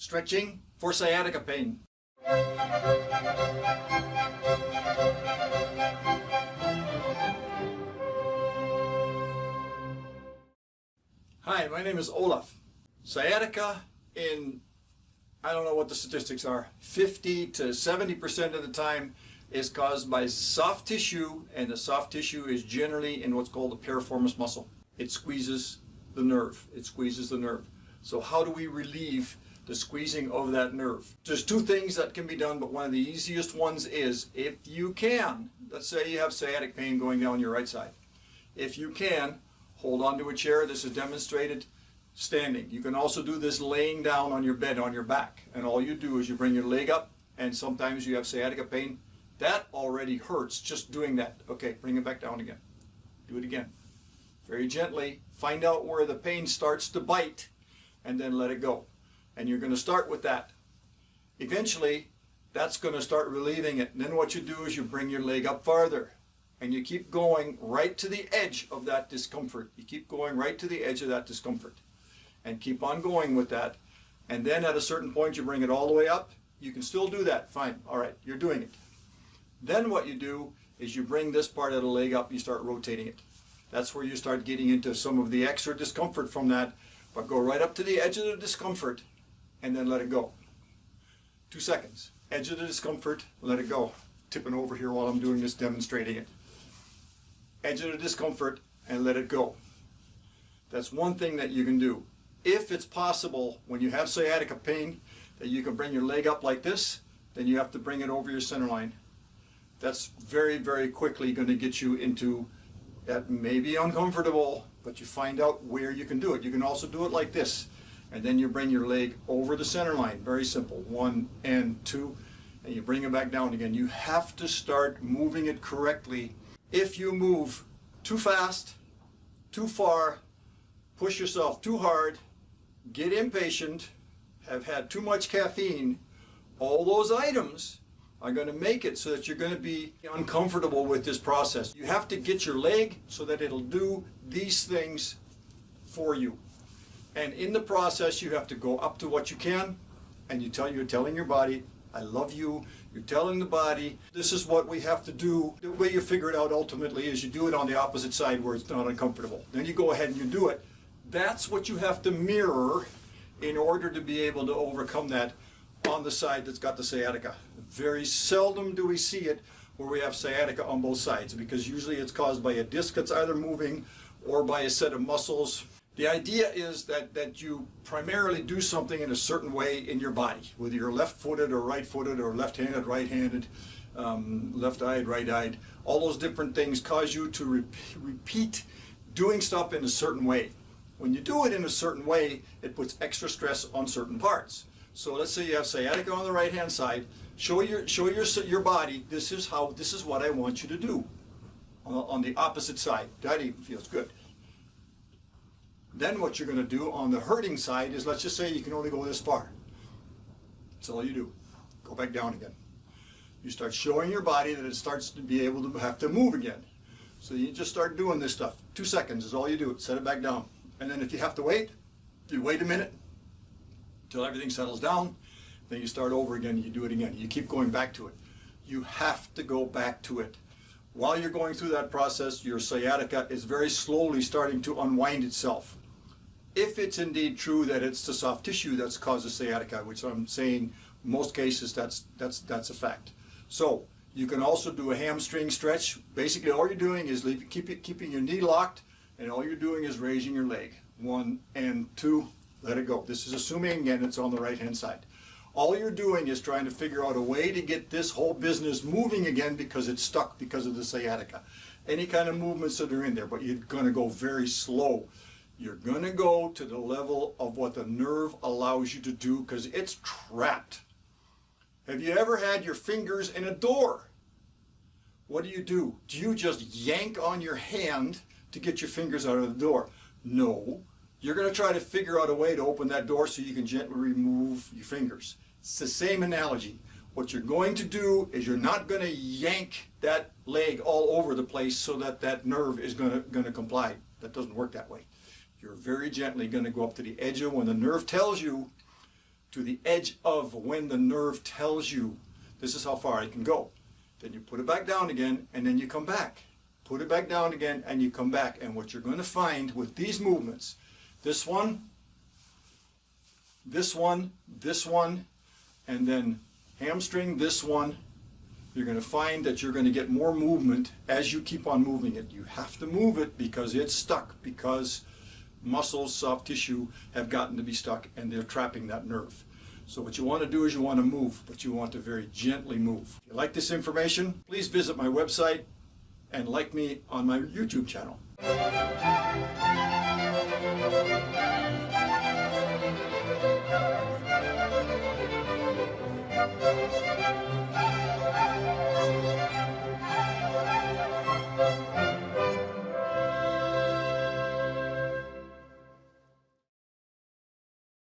Stretching for sciatica pain. Hi, my name is Olaf. Sciatica, I don't know what the statistics are, 50 to 70% of the time is caused by soft tissue, and the soft tissue is generally in what's called the piriformis muscle. It squeezes the nerve. It squeezes the nerve. So how do we relieve the squeezing of that nerve? There's two things that can be done, but one of the easiest ones is, if you can, let's say you have sciatic pain going down your right side. If you can, hold on to a chair. This is demonstrated standing. You can also do this laying down on your bed on your back, and all you do is you bring your leg up, and sometimes you have sciatica pain. That already hurts just doing that. Okay, bring it back down again. Do it again. Very gently. Find out where the pain starts to bite, and then let it go. And you're going to start with that. Eventually, that's going to start relieving it. And then what you do is you bring your leg up farther, and you keep going right to the edge of that discomfort. You keep going right to the edge of that discomfort, and keep on going with that. And then at a certain point, you bring it all the way up. You can still do that. Fine. All right, you're doing it. Then what you do is you bring this part of the leg up, you start rotating it. That's where you start getting into some of the extra discomfort from that, but go right up to the edge of the discomfort and then let it go. 2 seconds. Edge of the discomfort, let it go. Tipping over here while I'm doing this, demonstrating it. Edge of the discomfort and let it go. That's one thing that you can do. If it's possible, when you have sciatica pain, that you can bring your leg up like this, then you have to bring it over your center line. That's very, very quickly going to get you into that may be uncomfortable, but you find out where you can do it. You can also do it like this, and then you bring your leg over the center line. Very simple. 1 and 2, and you bring it back down again. You have to start moving it correctly. If you move too fast, too far, push yourself too hard, get impatient, have had too much caffeine, all those items are going to make it so that you're going to be uncomfortable with this process. You have to get your leg so that it'll do these things for you. And in the process, you have to go up to what you can, and you're telling your body, I love you. You're telling the body, this is what we have to do. The way you figure it out ultimately is you do it on the opposite side where it's not uncomfortable. Then you go ahead and you do it. That's what you have to mirror in order to be able to overcome that on the side that's got the sciatica. Very seldom do we see it where we have sciatica on both sides, because usually it's caused by a disc that's either moving or by a set of muscles. The idea is that you primarily do something in a certain way in your body, whether you're left-footed or right-footed or left-handed, right-handed, left-eyed, right-eyed. All those different things cause you to repeat doing stuff in a certain way. When you do it in a certain way, it puts extra stress on certain parts. So let's say you have sciatica on the right-hand side. Show your body, this is what I want you to do on the opposite side. That even feels good. Then what you're going to do on the hurting side is, let's just say you can only go this far. That's all you do. Go back down again. You start showing your body that it starts to be able to have to move again. So you just start doing this stuff. 2 seconds is all you do. Set it back down. And then if you have to wait, you wait a minute until everything settles down. Then you start over again and you do it again. You keep going back to it. You have to go back to it. While you're going through that process, your sciatica is very slowly starting to unwind itself. If it's indeed true that it's the soft tissue that's causes sciatica, which I'm saying most cases that's a fact. So you can also do a hamstring stretch. Basically all you're doing is keeping your knee locked, and all you're doing is raising your leg. 1 and 2, let it go. This is assuming, again, it's on the right-hand side. All you're doing is trying to figure out a way to get this whole business moving again, because it's stuck because of the sciatica. Any kind of movements that are in there, but you're going to go very slow. You're going to go to the level of what the nerve allows you to do, because it's trapped. Have you ever had your fingers in a door? What do? Do you just yank on your hand to get your fingers out of the door? No. You're going to try to figure out a way to open that door so you can gently remove your fingers. It's the same analogy. What you're going to do is you're not going to yank that leg all over the place so that that nerve is going to comply. That doesn't work that way. You're very gently going to go up to the edge of when the nerve tells you, to the edge of when the nerve tells you this is how far it can go. Then you put it back down again, and then you come back. Put it back down again, and you come back. And what you're going to find with these movements, this one, this one, this one, and then hamstring, this one, you're going to find that you're going to get more movement as you keep on moving it. You have to move it because it's stuck, because muscles, soft tissue have gotten to be stuck and they're trapping that nerve. So what you want to do is you want to move, but you want to very gently move. If you like this information, please visit my website and like me on my YouTube channel.